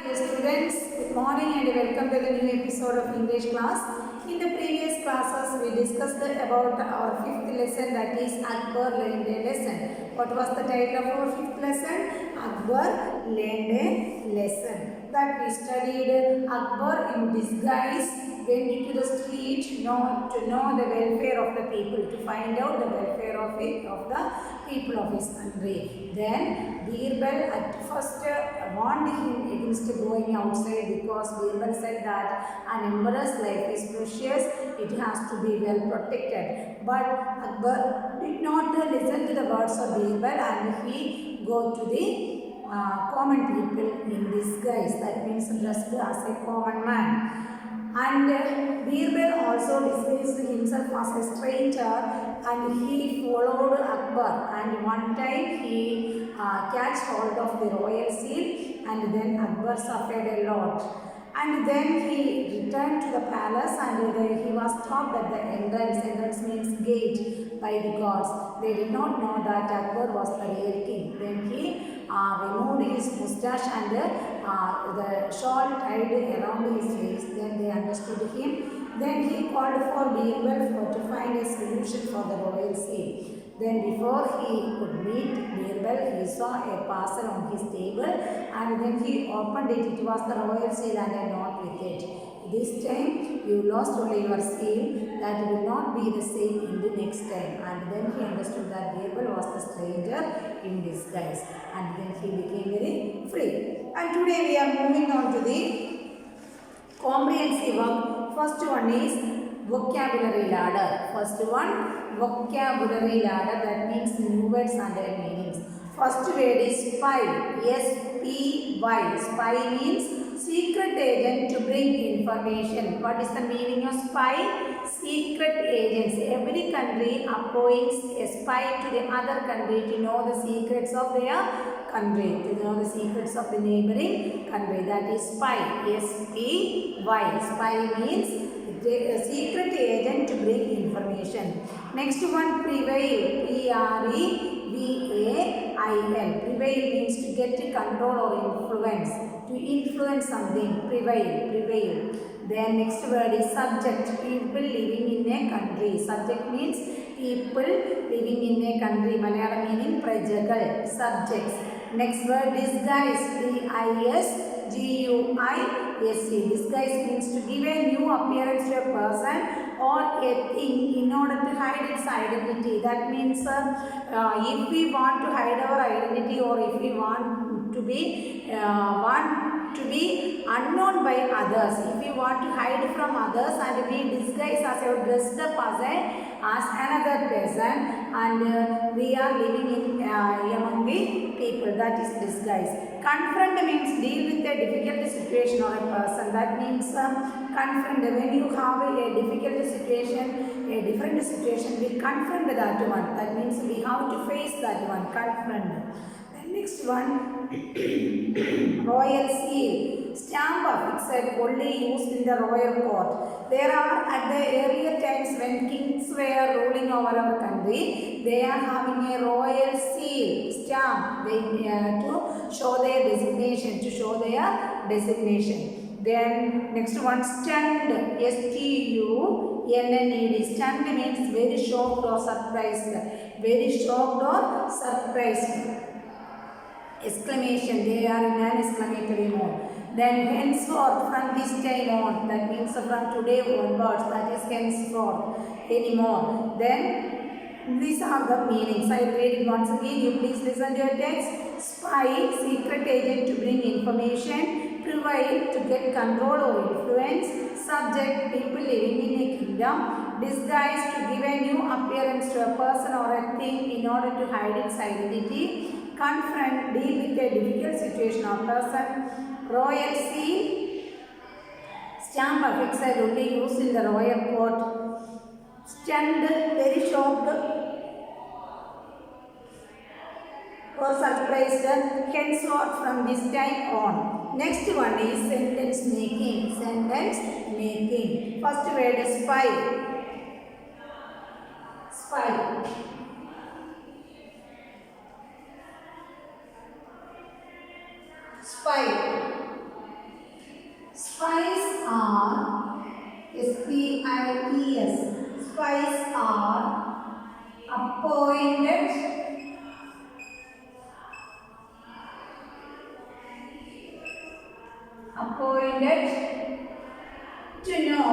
Dear students, good morning and welcome to the new episode of English class. In the previous classes, we discussed about our fifth lesson, that is Akbar learned a lesson. What was the title of our fifth lesson? Akbar learned a lesson. That we studied Akbar in disguise went into the street to know the welfare of the people, to find out the welfare of the people of his country. Then Birbal at first warned him against going outside, because Birbal said that an emperor's life is precious, it has to be well protected. But Akbar did not listen to the words of Birbal, and he go to the common people in disguise, that means dressed as a common man. And Birbal also disguised himself as a stranger, and he followed Akbar, and one time he catch hold of the royal seal, and then Akbar suffered a lot. And then he returned to the palace, and he was stopped at the entrance. Entrance means gate, by the guards. They did not know that Akbar was the real king. Then he removed his moustache and the shawl tied around his face. Then they understood him. Then he called for Birbal to find a solution for the royal seal. Then before he could meet Birbal, he saw a parcel on his table, and then he opened it. It was the royal seal and a note with it. This time you lost only your seal, that will not be the same in the next time. And then he understood that Birbal was the stranger in disguise, and then he became very free. And today we are moving on to the comprehensive work. First one is vocabulary ladder. First one, vocabulary ladder, that means new words and their meanings. First word is spy. S-P-Y. Spy means secret agent to bring information. What is the meaning of spy? Secret agents. Every country appoints a spy to the other country to know the secrets of their country, to know the secrets of the neighboring country. That is spy. S-P-Y. Spy means a secret agent to bring information. Next one, prevail. P-R-E-V-A-I-L. Prevail means to get control or influence. To influence something. Prevail. Then next word is subject. People living in a country. Subject means people living in a country. Malayalam meaning prajagal. Subjects. Next word disguise. D-I-S-G-U-I-S-E. Disguise means to give a new appearance to a person or a thing in order to hide its identity. That means if we want to hide our identity, or if we want to be unknown by others, if we want to hide from others and we disguise ourselves, dressed up as another person, and we are living in among the people, that is disguise. Confront means deal with a difficult situation or a person. That means confront. When you have a difficult situation, a different situation, we confront that one. That means we have to face that one. Confront. Next one, royal seal. Stamp affixed, only used in the royal court. There are, at the earlier times when kings were ruling over our country, they are having a royal seal, stamp, to show their designation, Then next one, stunned. S-T-U-N-N-E-D. Stunned means very shocked or surprised. Exclamation, they are in an exclamatory mode. Then henceforth, from this time on, that means from today onwards, that is henceforth, anymore. Then these are the meanings. I read it once again. You please listen to your text. Spy, secret agent to bring information. Prevail, to get control or influence. Subject, people living in a kingdom. Disguise, to give a new appearance to a person or a thing in order to hide its identity. Confront, deal with a difficult situation or person. Royal seal, stamp affixed, only used in the royal court. Stunned, very shocked or surprised, henceforth, from this time on. Next one is sentence making. First word is spy. Spy. spies. Spies are appointed to know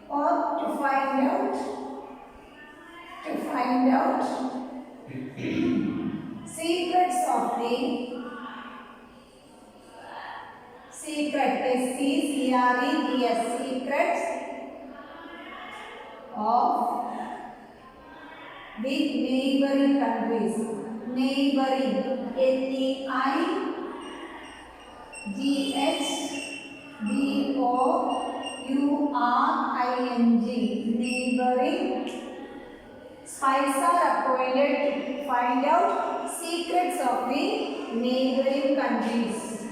or to find out secrets of the secrets secrets of the neighboring countries. Neighboring, neighboring, neighboring. Spies are appointed to find out secrets of the neighboring countries.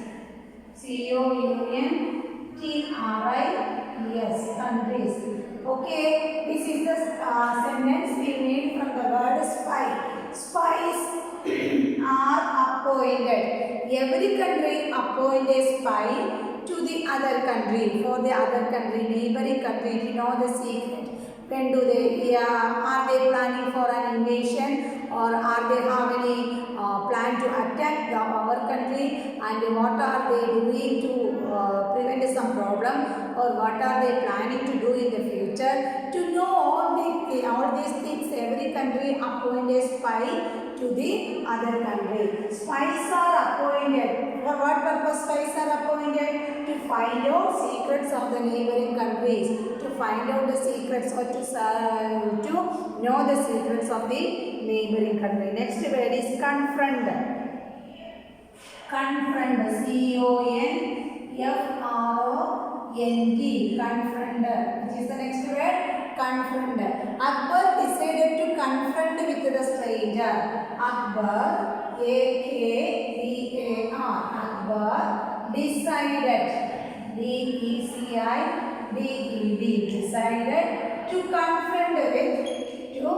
countries. Countries. Okay, this is the sentence we made from the word spy. Spies are appointed. Every country appoint a spy to the other country, for the other country, neighboring country, to know the secret. When do they, are they planning for an invasion, or are they have any plan to attack our country, and what are they doing to prevent some problem, or what are they planning to do in the future? To know all these things, every country appoint a spy to the other country. Spies are appointed. For what purpose spies are appointed? To find out secrets of the neighboring countries, to find out the secrets, or to know the secrets of the neighboring country. Next word is confront. Confront, confront, confront. Which is the next word? Confront. Akbar decided to confront with the stranger. Akbar, A-K-B-A-R. Akbar decided, D-E-C-I-D-E-D, decided to confront with, to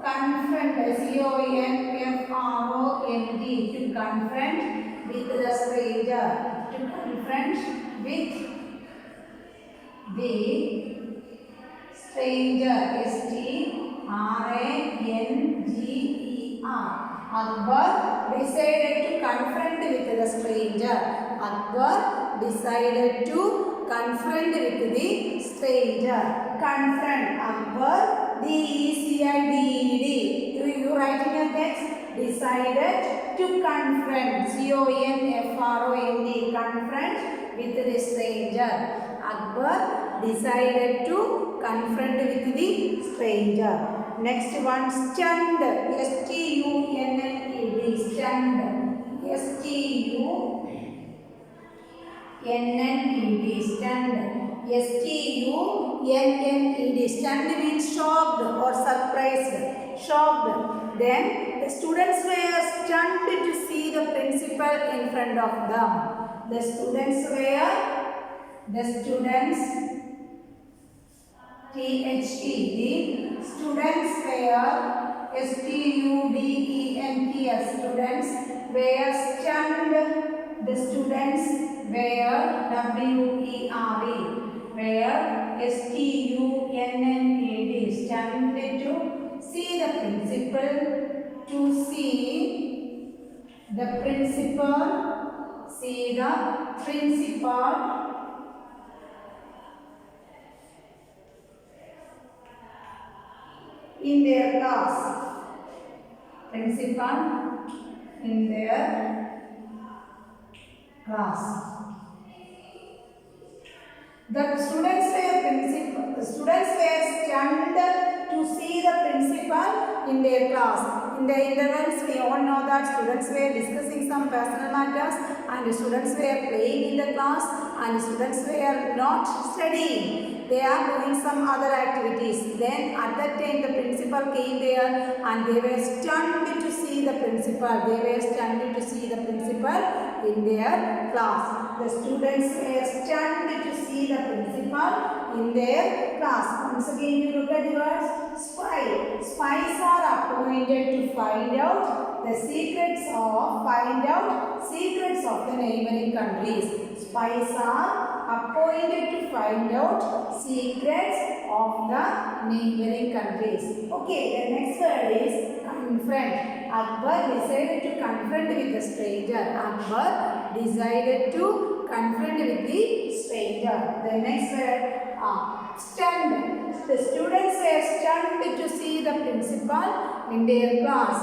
confront, C-O-N-F-R-O-N-T, to confront with the stranger, to confront with the stranger, S-T-R-A-N-G-E-R. Akbar decided to confront with the stranger. Akbar decided to confront with the stranger. Confront, Akbar, D-E-C-I-D-E-D. You write in your text, decided to confront, C-O-N-F-R-O-N-D, confront with the stranger. Akbar decided to confront with the stranger. Next one, stunned, S-T-U-N-N-E-D, stunned, S-T-U-N-N-E-D, stunned, S-T-U-N-N-E-D, stunned means shocked or surprised, shocked. Then the students were stunned to see the principal in front of them. The students were, T-H-E-D, students were, S-T-U-D-E-N-T-S, students were stunned. The students were, W-E-R-E, were, S-T-U-N-N-E-D, stunned to see the principal, to see the principal, see the principal in their class. Principal in their class. The students were stunned to see the principal in their class. In the intervals, we all know that students were discussing some personal matters, and students were playing in the class, and students were not studying. They are doing some other activities. Then at that time the principal came there, and they were stunned to see the principal. They were stunned to see the principal in their class. The students were stunned to see the principal in their class. Once again, you look at the words spy. Spies are appointed to find out the secrets of the neighboring countries. Spies are appointed to find out secrets of the neighboring countries. Okay, the next word is confront. Akbar decided to confront with the stranger. Akbar decided to confront with the stranger. The next word, stunned. The students were stunned to see the principal in their class.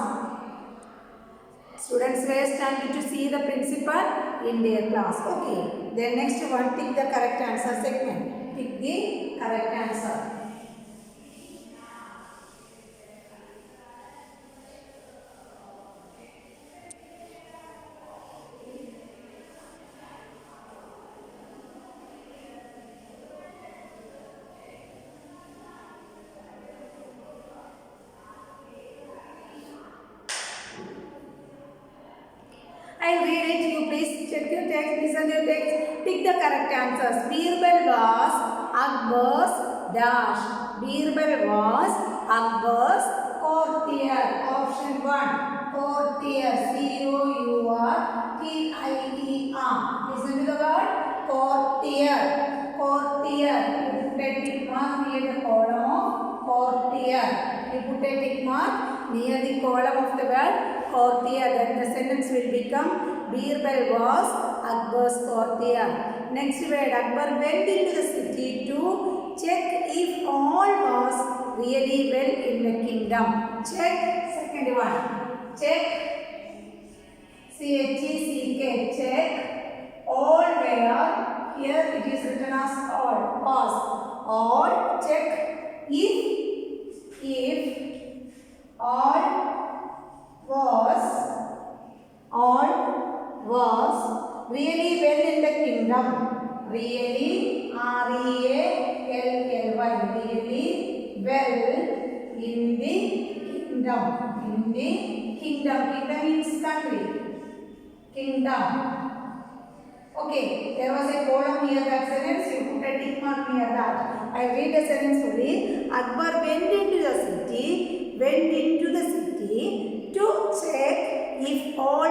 Students were stunned to see the principal in their class. Okay. Then next one, pick the correct answer segment. Pick the correct answer. I'll read it. You please check your text, listen your text, pick the correct answers. Birbal was Akbar's dash. Birbal was Akbar's courtier. Option 1. Courtier. C-O-U-R-T-I-E-R. Listen to the word courtier. Courtier. You put a tick mark near the column of courtier. You put a tick mark near the column of the word courtier. Then the sentence will become Birbal was Akbar's courtier. Next word, Akbar went into the city to check if all was really well in the kingdom. Check. Second one. Check. C-H-E-C-K. Check. All were. Here it is written as all. Was. All. Check. If all was really well in the kingdom. Really, R-E-A-L-L-Y. Really well in the kingdom. In the kingdom. Kingdom means country. Kingdom. Okay, there was a column near that sentence. You put a tick mark near that. I read the sentence fully. Akbar went into the city to check if all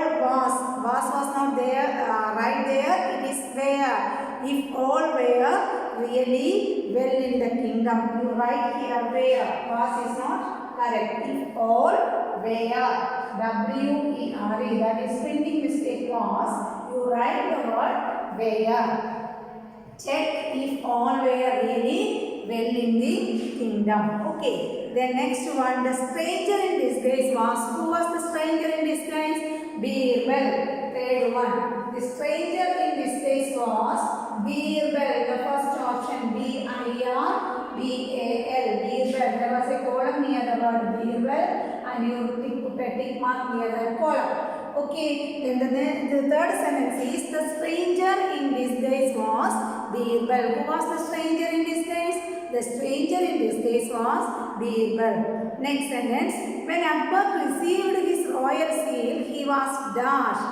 was not there, right there, it is where. If all were really well in the kingdom. You write here where. Was is not correct. If all were. W-E-R-E. That is printing mistake was. You write the word where. Check if all were really well in the kingdom. Okay. The next one, the stranger in disguise was. Who was the stranger in disguise? Birbal. Third one. The stranger in disguise was Birbal. The first option, B-I-R-B-A-L. Birbal. There was a column near the word Birbal and you put a tick mark near the column. Okay, then the third sentence is the stranger in disguise was Birbal. Who was the stranger in disguise? The stranger in disguise was Birbal. Next sentence, when Akbar received his royal seal, he was dashed.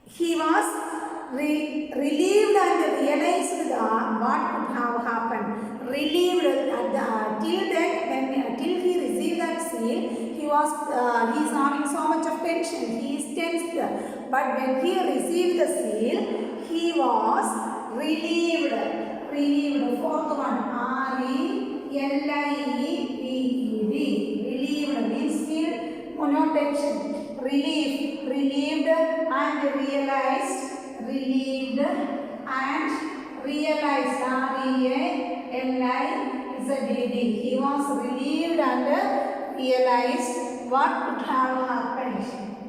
He was relieved and realized what could have happened. Relieved till he received that seal, he is having so much of tension. He is tensed. But when he received the seal, he was relieved. Relieved. Fourth one. R-E-L-I-E-V-E-D. Relieved means feel no tension. Relieved. Relieved and realized. Relieved and realized. R-E-A-L-I-Z-E-D. He was relieved and realized what could have happened.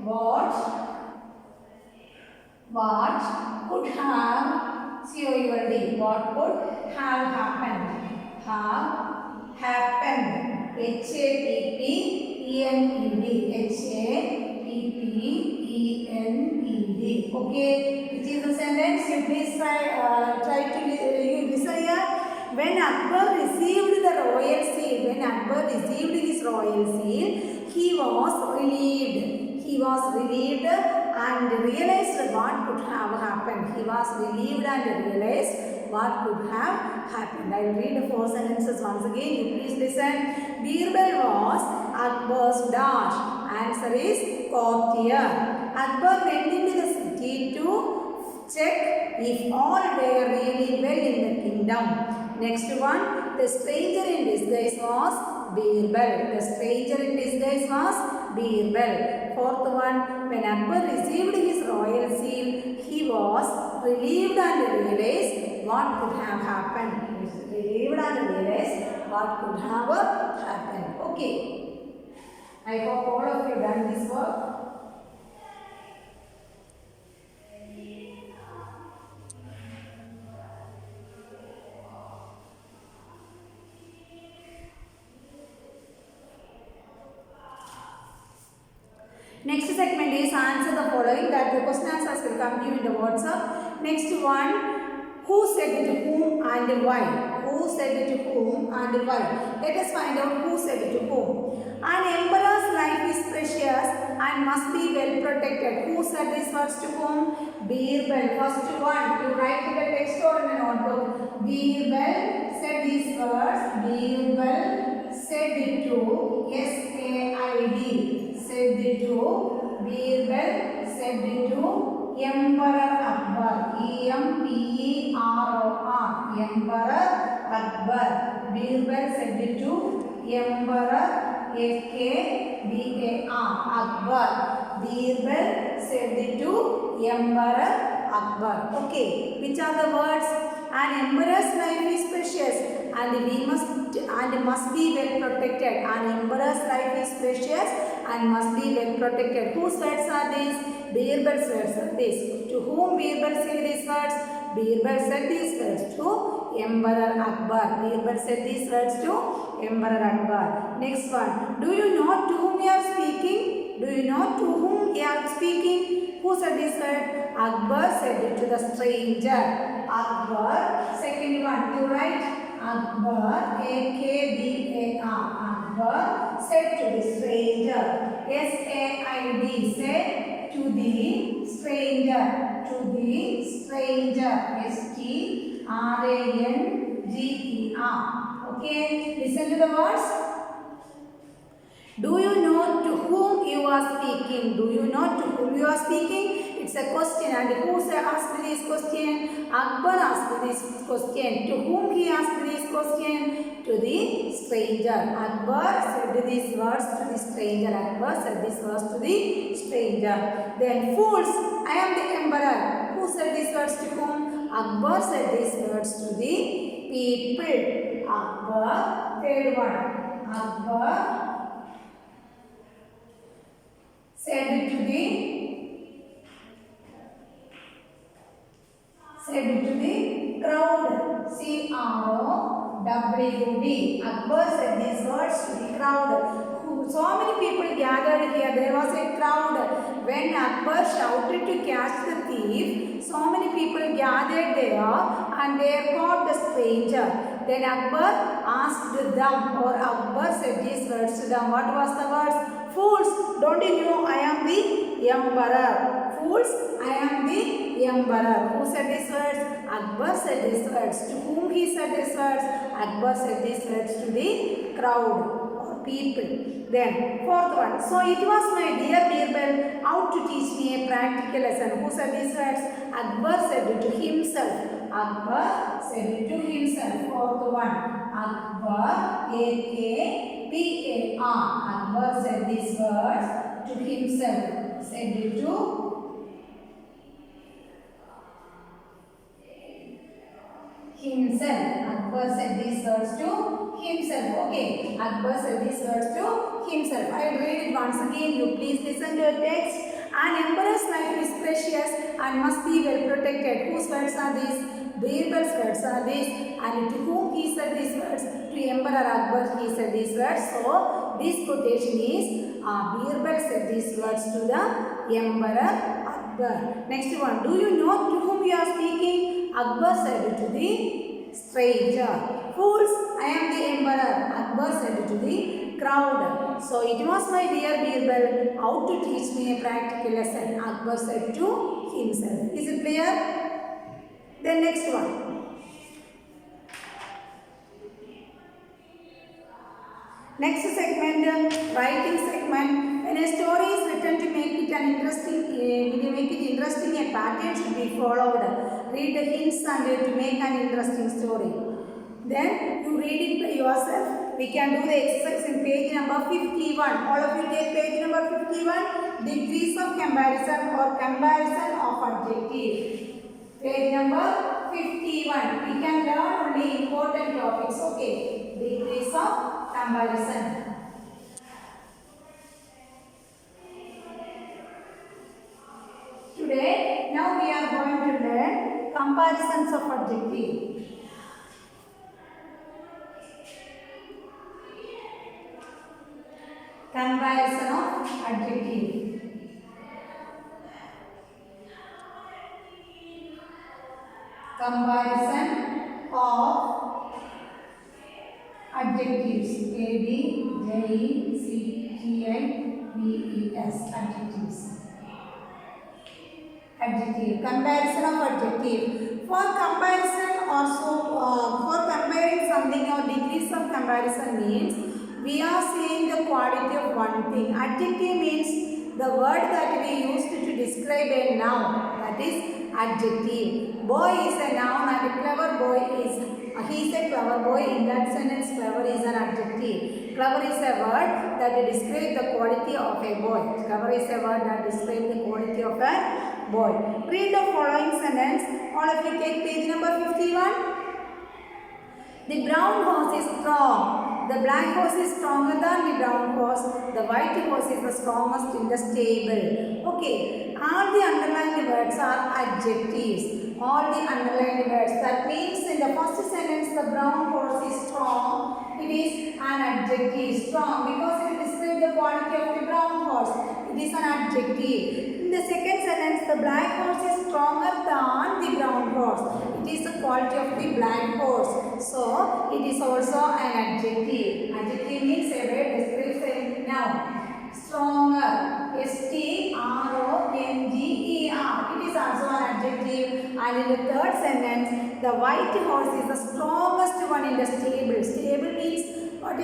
What could have C-O-U-L-D. What could have happened? Have happened. H-A-P-P-E-N-E-D. H-A-P-P-E-N-E-D. Okay. Which is the sentence? You please try to listen here. When Akbar received the royal seal, he was relieved. He was relieved and realized what could have happened. He was relieved and realized what could have happened. I will read the 4 sentences once again. You please listen. Birbal was Akbar's dash. Answer is courtier. Akbar went into the city to check if all were really well in the kingdom. Next one, the stranger in disguise was Birbal. The stranger in disguise was Birbal. Fourth one, when Akbar received his royal seal, he was relieved and realized what could have happened. He was relieved and realized what could have happened. Okay. I hope all of you done this work. Next segment is answer the following, that the question answers will come to you in the WhatsApp. Next one, who said it to whom and why? Who said it to whom and why? Let us find out who said it to whom. An emperor's life is precious and must be well protected. Who said these words to whom? Birbal. First one, you write the text or in a notebook. Birbal said these words. Birbal said it to S-A-I-D. Said it to Birbal said it to Emperor Akbar. E-M-P-E-R-O-R. Emperor Akbar. Birbal said it to Emperor A-K-B-A-R. Akbar. Birbal said it to Emperor Akbar. Okay. Which are the words? An emperor's life is precious and must be well protected. An emperor's life is precious and must be well protected. Whose words are these? Birbal's words are these. To whom Birbal said these words? Birbal said these words to Emperor Akbar. Birbal said these words to Emperor Akbar. Next one. Do you know to whom you are speaking? Do you know to whom you are speaking? Who said this word? Akbar said it to the stranger. Akbar. Second one. You write Akbar. A-K-B-A-R. Akbar said to the stranger. S-A-I-D. Said to the stranger. To the stranger. S-T-R-A-N-G-E-R. Okay. Listen to the words. Do you know to whom you are speaking? Do you know to whom you are speaking? It's a question, and who asked this question? Akbar asked this question. To whom he asked this question? To the stranger. Akbar said these words to the stranger. Akbar said these words to the stranger. Then fools, I am the emperor. Who said these words to whom? Akbar said these words to the people. Akbar. Third one. Akbar said it to the crowd. C-R-O-W-D. Akbar said these words to the crowd. So many people gathered here. There was a crowd. When Akbar shouted to catch the thief, so many people gathered there and they caught the stranger. Then Akbar asked them, or Akbar said these words to them. What was the words? Fools, don't you know I am the emperor? Fools, I am the emperor. Who said these words? Akbar said these words. To whom he said these words? Akbar said these words to the crowd or people. Then, fourth one. So it was my dear Birbal out to teach me a practical lesson. Who said these words? Akbar said it to himself. Akbar said it to himself. Fourth one. Akbar, A-K-B-A-R. Akbar said these words to himself. Said it to himself. Akbar said these words to himself. Okay. Akbar said these words to himself. I will read it once again. You please listen to the text. An emperor's life is precious and must be well protected. Whose words are these? Birbal's words are these. And to whom he said these words? To Emperor Akbar he said these words. So this quotation is Birbal said these words to the Emperor Akbar. Next one. Do you know to whom you are speaking? Akbar said it to the stranger. Fools, I am the emperor. Akbar said it to the crowd. So it was my dear Birbal how to teach me a practical lesson, Akbar said to himself. Is it clear? Then next one. Next segment, writing segment. When a story is written to make it interesting, a pattern should be followed. Read the hints and to make an interesting story. Then you read it by yourself. We can do the exercise in page number 51. All of you take page number 51. Degrees of comparison or comparison of adjective. Page number 51. We can learn only important topics. Okay. Degrees of comparison. Today, now we are going to learn comparisons of adjective. Comparison of adjective. Comparison of adjectives. A B J E C T I V E S. Adjectives. Adjective. Comparison of adjective. For comparison also, for comparing something or degrees of comparison means we are saying the quality of one thing. Adjective means the word that we use to describe a noun. That is adjective. Boy is a noun and a clever boy is, he is a clever boy. In that sentence, clever is an adjective. Clever is a word that describes the quality of a boy. Clever is a word that describes the quality of a boy. Read the following sentence. All of you take page number 51. The brown horse is strong. The black horse is stronger than the brown horse. The white horse is the strongest in the stable. Okay. All the underlined words are adjectives. All the underlined words. That means in the first sentence, the brown horse is strong. It is an adjective. Strong because it describes the quality of the brown horse. It is an adjective. In the second sentence, the black horse is stronger than the brown horse. It is the quality of the black horse. So, it is also an adjective. Adjective means a word describes a noun. Stronger. S-T-R-O-N-G-E-R. It is also an adjective. And in the third sentence, the white horse is the strongest one in the stable. Stable means, what do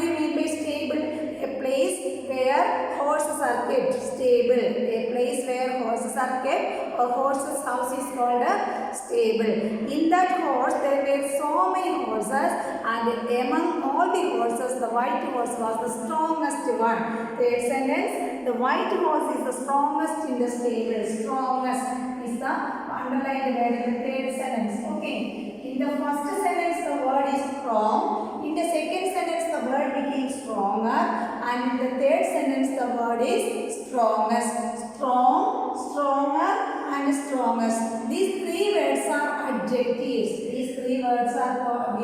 you mean by stable? A place where horses are kept. Stable. A place where horses are kept. A horse's house is called a stable. In that horse, there were so many horses, and among all the horses, the white horse was the strongest one. Third sentence, the white horse is the strongest in the stable. Strongest is the underlined word in the third sentence. Okay. In the first sentence, the word is strong. In the second sentence, the word became stronger. And in the third sentence, the word is strongest. Strong, stronger, and strongest. These three words are adjectives. These three words are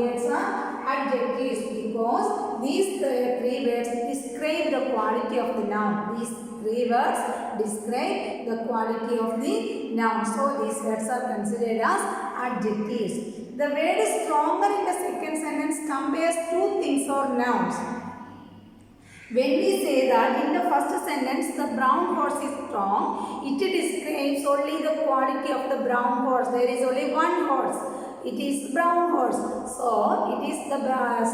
adjectives because these three words describe the quality of the noun. These three words describe the quality of the noun. So these words are considered as adjectives. The word stronger in the second sentence compares two things or nouns. When we say that in the first sentence the brown horse is strong, it describes only the quality of the brown horse. There is only one horse. It is brown horse. So it is the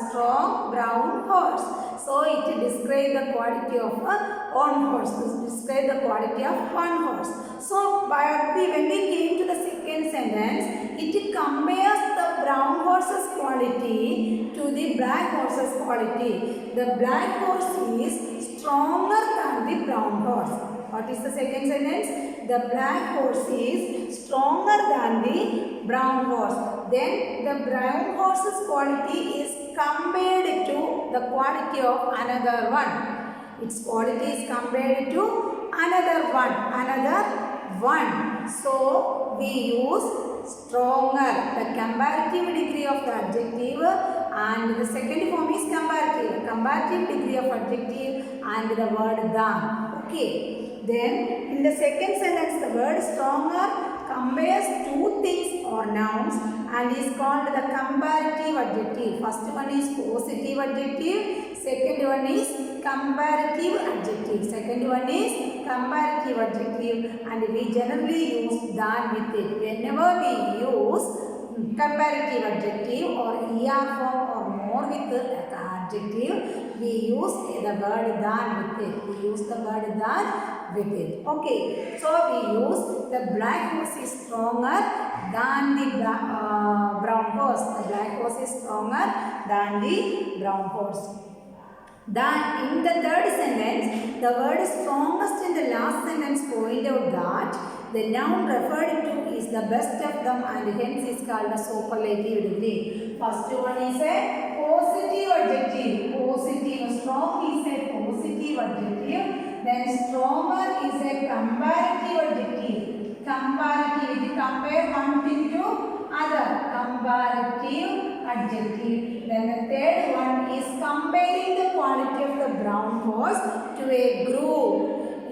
strong brown horse. So it describes the quality of one horse. It describes the quality of one horse. So when we came to the second sentence, it compares the brown horse's quality to the black horse's quality. The black horse is stronger than the brown horse. What is the second sentence? The black horse is stronger than the brown horse. Then the brown horse's quality is compared to the quality of another one. Its quality is compared to another one. So we use stronger, the comparative degree of the adjective, and the second form is comparative degree of adjective and the word than. Okay. Then in the second sentence, the word stronger compares two things or nouns and is called the comparative adjective. First one is positive adjective, Second one is comparative adjective. Second one is comparative adjective, and we generally use than with it. Whenever we use comparative adjective or er form or more with the adjective, we use the word than with it. We use the word than with it. Okay, so we use the black horse is stronger than the brown horse. The black horse is stronger than the brown horse. Then in the third sentence, the word strongest in the last sentence point out that the noun referred to is the best of them and hence is called a superlative degree. First one is a positive adjective. Positive. Strong is a positive adjective. Then stronger is a comparative adjective. Comparative. We compare one thing to other. Comparative adjective. Then the third one is comparing the quality of the brown horse to a group.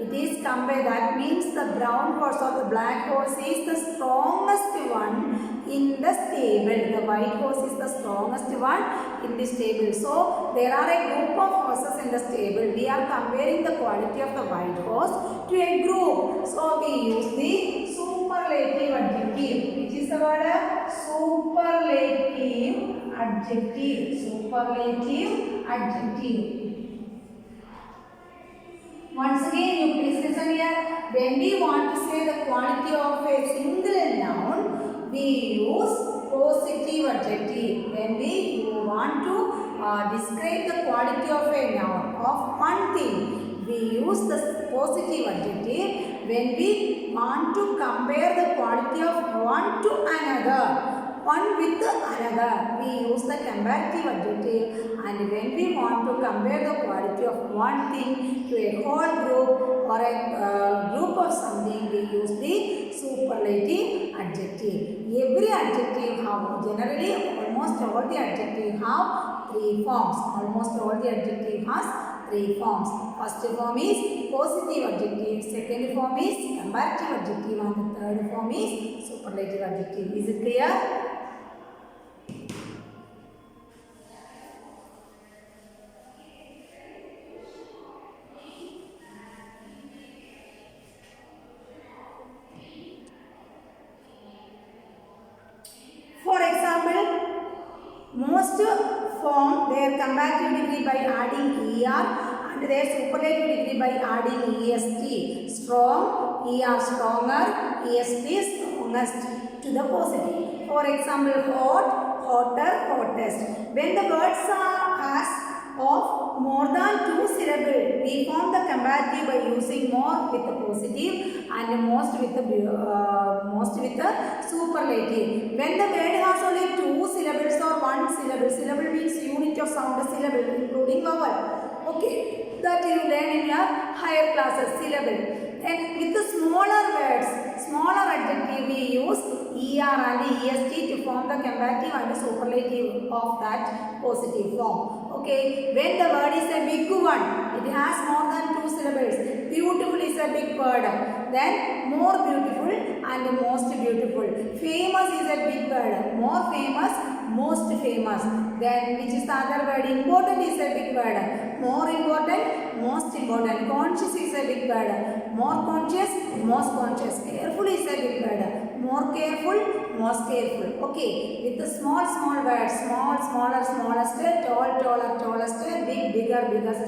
It is compare. That means the brown horse or the black horse is the strongest one in the stable. The white horse is the strongest one in the stable. So there are a group of horses in the stable. We are comparing the quality of the white horse to a group. So we use the superlative adjective. Which is the word? Superlative adjective. Superlative adjective. Once again, you please listen here. When we want to say the quality of a single noun, we use positive adjective. When we want to describe the quality of a noun of one thing, we use the positive adjective. When we want to compare the quality of one to another, one with another, we use the comparative adjective. And when we want to compare the quality of one thing to a whole group or a group of something, we use the superlative adjective. Every adjective have generally almost all the adjective have three forms. Almost all the adjective has three forms. First form is positive adjective, second form is comparative adjective, and the third form is superlative adjective. Is it clear? For example, most form their comparative degree by adding er and their superlative degree by adding est. Strong, er stronger, est strongest to the positive. For example, hot, hotter, hottest. When the words has of more than two syllables, we form the comparative by using more with the positive and most with the superlative. When the word has only two syllables or one syllable, syllable means unit of sound, syllable including vowel. Okay, that you learn in your higher classes, syllable. And with the smaller words, smaller adjective, we use er and est to form the comparative and the superlative of that positive form. Okay, when the word is a big one, it has more than two syllables. Beautiful is a big word. Then more beautiful and most beautiful. Famous is a big word. More famous, most famous. Then which is the other word? Important is a big word. More important, most important. Conscious is a big word. More conscious, most conscious. Careful is a big word. More careful, most careful. Okay, with the small words, small, smaller, smallest, tall, taller, tallest, big, bigger, biggest.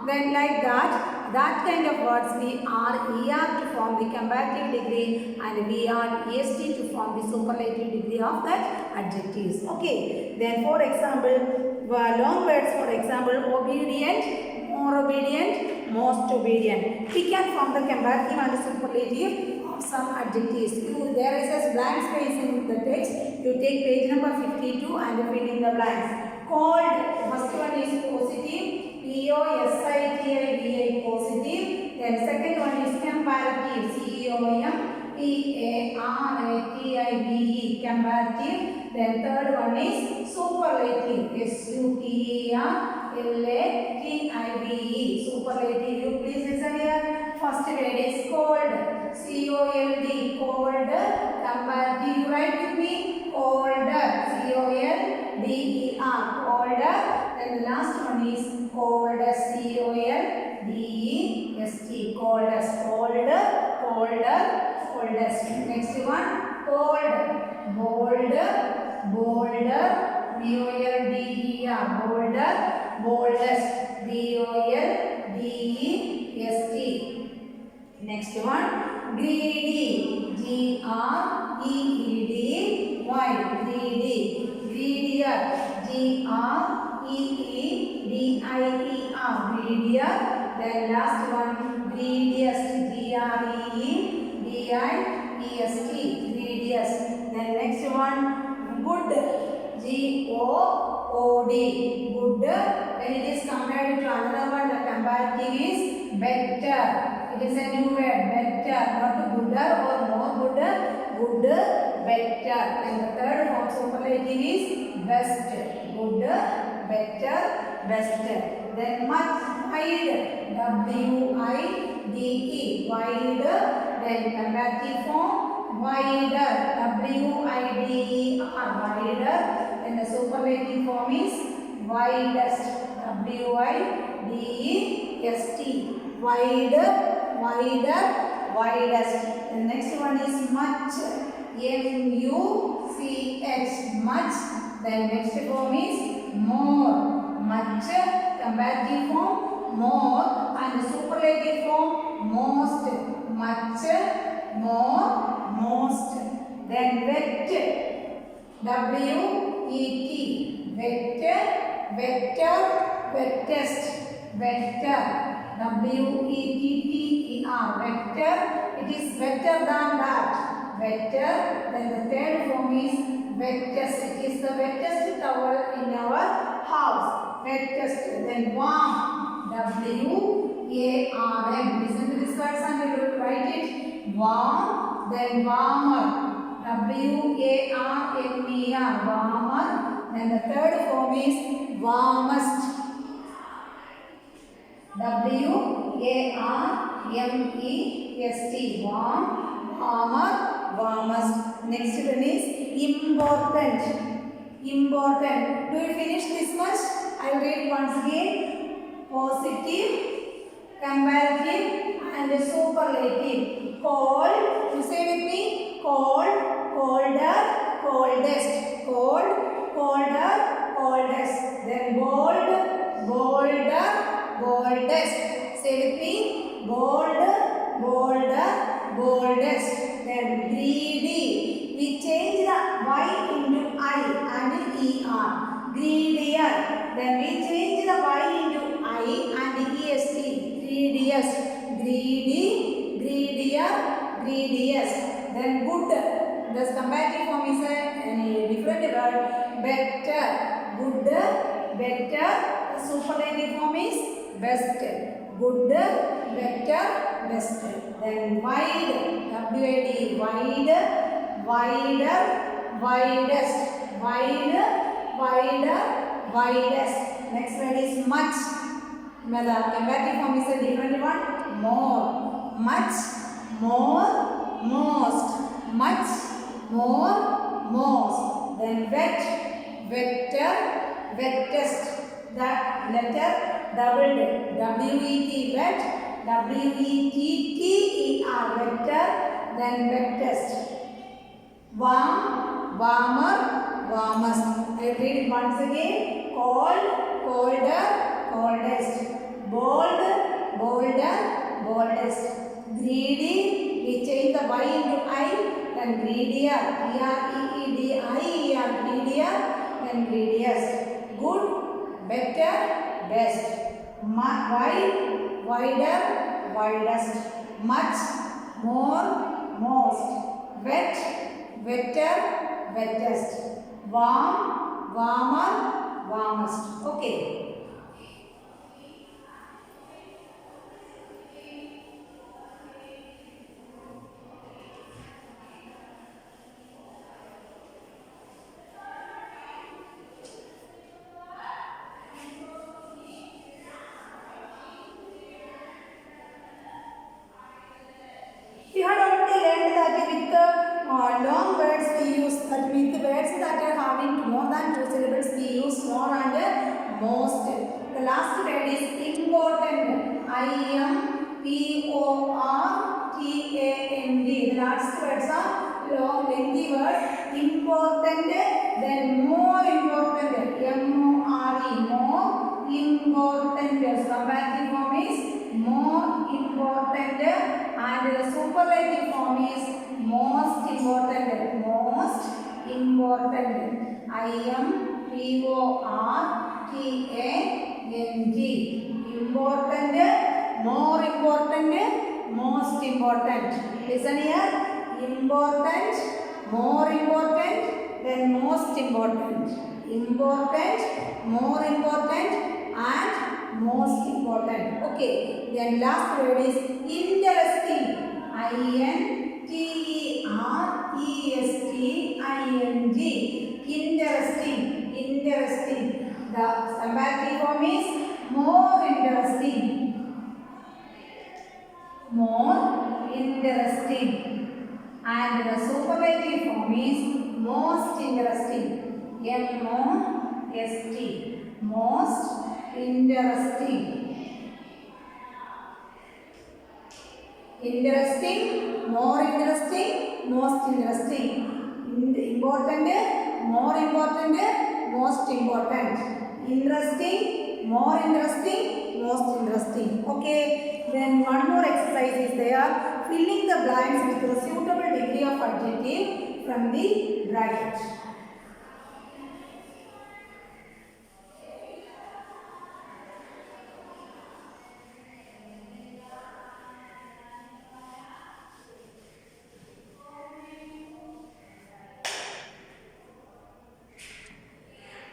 Then like that kind of words we are er to form the comparative degree and we are est to form the superlative degree of that adjectives. Okay, then for example, long words, for example, obedient, more obedient, most obedient. We can form the comparative and the superlative of some adjectives. There is a blank space in the text. You take page number 52 and fill in the blanks. Cold, first one is positive, positive. Then second one is comparative, comparative, comparative. Then third one is superlative, superlative. Superlative. You please listen here. First word is cold, cold, cold. Comparative. You write with me. Colder, colder. The and the last one is coldest, coldest, coldest, colder, colder, coldest. Next one, bold, bolder, bolder, bolder, bolder, boldest, boldest. Next one, greedy, greedy, greedy, greedier, greedier, greedier. Then last one, greediest, greediest, greediest. Then next one, good, good, good. When it is compared to another one, the comparative is better. It is a new word, better, not gooder or more gooder, good, better. And the third form superlative is best, good, better, best. Then much, wide, wide, wide. Then comparative form, wider, wider, wider. Then the superlative form is widest, widest, wider, wider, widest. The next one is much, much, much. Then next form is more, much, comparative form more, and the superlative form most, much, more, most. Then wet, wet, wetter, wettest, wetter, wetter. It is better than that, wetter. Then the third form is wettest. It is the wettest towel in our house, wettest. Then warm, warm. Listen to this words and you will write it. Warm. Then warmer, warmer, warmer. Then the third form is warmest, warmest, warm, warmer, warmest. Next one is important, important. Do you finish this much? I will read once again. Positive, comparative, and superlative. Cold, you say with me. Cold, colder, coldest. Cold, colder, coldest. Then bold, bolder, boldest. Say with me. Bold, bolder, boldest. Then greedy. We change the Y into I and ER. Greedier. Then we change the Y into I and EST. Greediest. Greedy, greedier, greediest. Then good. The comparative form is a different word. Better, good, better. The superlative form is best. Good, better, best. Then wide, WID, wide, wider, widest, wide, wider, widest. Next word is much. The comparative form is a different one. More, much, more, most, much, more, most. Then wet, wetter, wettest. The letter doubled, WET, wet, WETTER, wetter, then wettest. Warm, warmer, warmest. I read it once again. Cold, colder, coldest. Bold, bolder, boldest. Greedy, we change the Y into I, then greedier, greedier, greedier, and greediest. Good, better, best. Wide, wider, widest. Much, more, most. Wet, wetter, wettest. Warm, warmer, warmest. Okay. You had already learned that with the long words we use, that with the words that are having more than two syllables we use more and most. The last word is important. important. The last words are long lengthy words. Important, then more important. more, more important. Comparative form is more important, and the superlative form is most important. Most important. important. Important, more important, most important. Listen here. Important, more important, then most important. Important, more important, and most important. Okay. Then last word is interesting. Interesting. Interesting. Interesting. The comparative form is more interesting. More interesting. And the superlative form is most interesting. M-O-S-T. Most interesting. Interesting, more interesting, most interesting. Important, more important, most important. Interesting, more interesting, most interesting. Okay. Then one more exercise is there. Filling the blanks with a suitable degree of adjective from the bracket.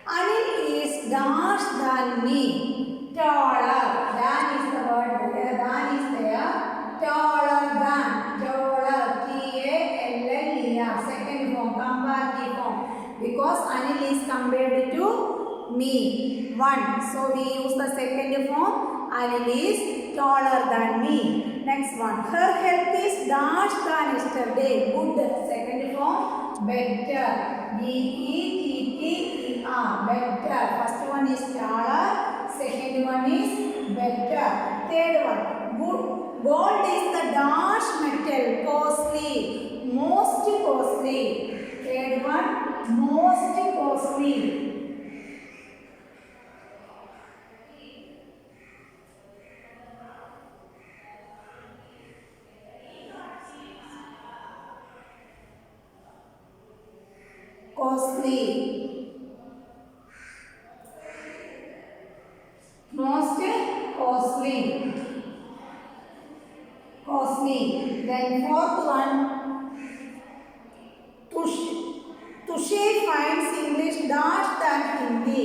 Anil is dash than me. Taller. Than is the word there. Than is there. Taller than. Taller. T-A-L-L-E-R. Second form. Comparative form. Because Anil is compared to me. One. So we use the second form. Anil is taller than me. Next one. Her health is dash than yesterday. Good. Second form. Better. B-E-T-T-E-R. Better. First one is taller. Second one is better. Third one. Good. Gold is the dash metal. Costly. Most costly. Third one. Most costly. Costly. Most costly. Costly. Then fourth one. Tushe finds English dash than Hindi.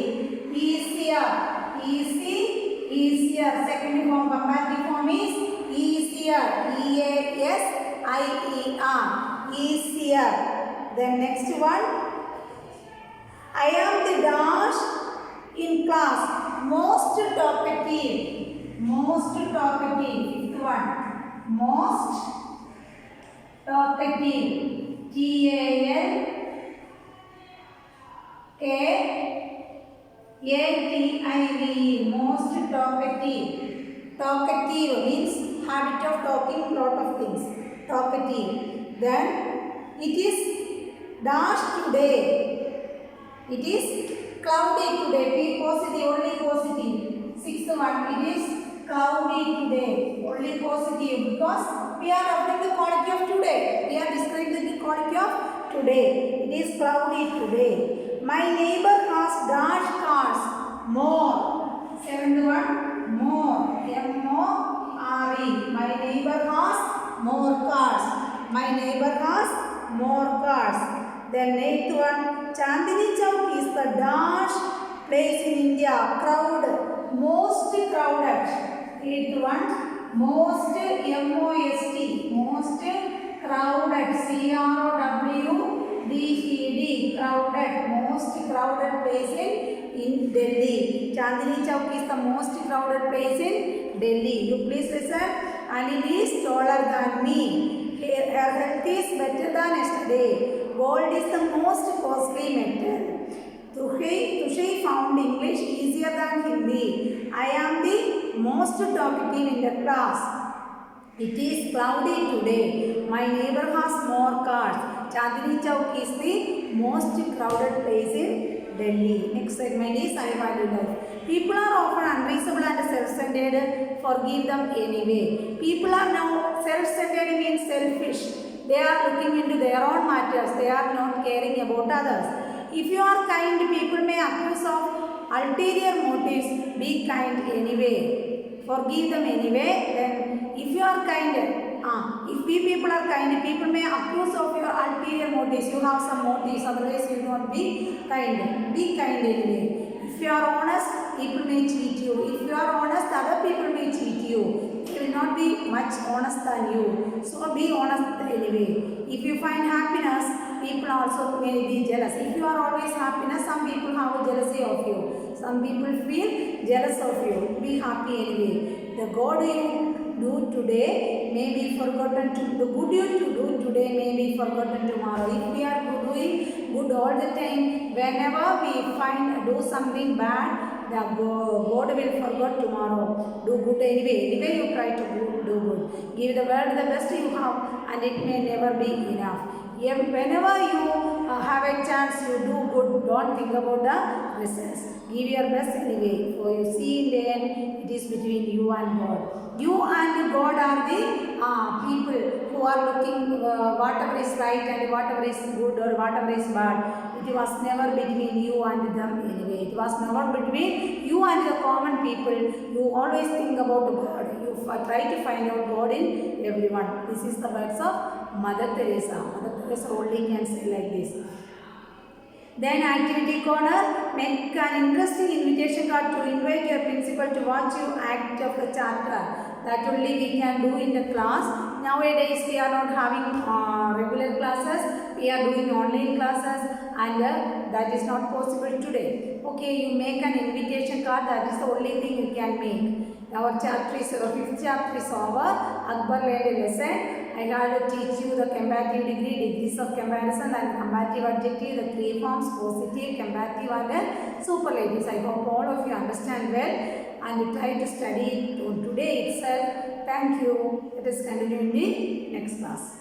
Easier. Easier. Second form, comparative form is easier. E-A-S-I-E-R. Easier. Then next one. I am the dash in class. Most talkative. Most talkative. Fifth one. Most talkative. T-A-L-K-A-T-I-V-E. Most talkative. Talkative means habit of talking lot of things. Talkative. Then it is dash today. It is cloudy today. Be positive, only positive. Sixth one, it is cloudy today. Only positive because we are offering the quality of today. We are describing the quality of today. It is cloudy today. My neighbor has dash cars. More. Seventh one, more. M-O-R-E. My neighbor has more cars. My neighbor has more cars. Then eighth one, Chandni Chowk is the dash place in India. Crowd. Most crowded. Eighth one, most M-O-S-T. Most crowded. C-R-O-W-D-E-D. Crowded. Most crowded place in Delhi. Chandni Chowk is the most crowded place in Delhi. You please listen. Anil is taller than me. Her health is better than yesterday. Gold is the most costly metal. Tushai found English easier than Hindi. I am the most talkative in the class. It is cloudy today. My neighbor has more cars. Chandni Chowk is the most crowded place in Delhi. Next segment is I value life. People are often unreasonable and self-centered. Forgive them anyway. People are now self-centered means selfish. They are looking into their own matters. They are not caring about others. If you are kind, people may accuse of ulterior motives. Be kind anyway. Forgive them anyway. Then if you are kind, if we people are kind, people may accuse of your ulterior motives. You have some motives, otherwise you will not be kind. Be kind anyway. If you are honest, people may cheat you. If you are honest, other people may cheat you. They will not be much honest than you. So be honest anyway. If you find happiness, people also may be jealous. If you are always happiness, some people have jealousy of you. Some people feel jealous of you. Be happy anyway. The God you do today may be forgotten. The good you do today may be forgotten tomorrow. If we are doing good all the time, whenever we do something bad, the God will forget tomorrow. Do good anyway. Anyway, you try to do good. Give the world the best you have, and it may never be enough. Whenever you have a chance, you do good. Don't think about the results. Give your best anyway. For you see in the end, it is between you and God. You and God are the people who are looking whatever is right and whatever is good or whatever is bad. It was never between you and them anyway. It was never between you and the common people. You always think about God. You try to find out God in everyone. This is the words of Mother Teresa. Mother Teresa only can say like this. Then activity corner, make an interesting invitation card to invite your principal to watch you act of the chapter. That only we can do in the class. Nowadays we are not having regular classes. We are doing online classes and that is not possible today. Okay, you make an invitation card. That is the only thing you can make. Our chapter is, 5th chapter is over. Akbar learned a lesson. I had to teach you the comparative degree, degrees of comparison and comparative adjective, the three forms, positive, comparative and superlatives. I hope all of you understand well and try to study it today itself. Thank you. Let us continue in the next class.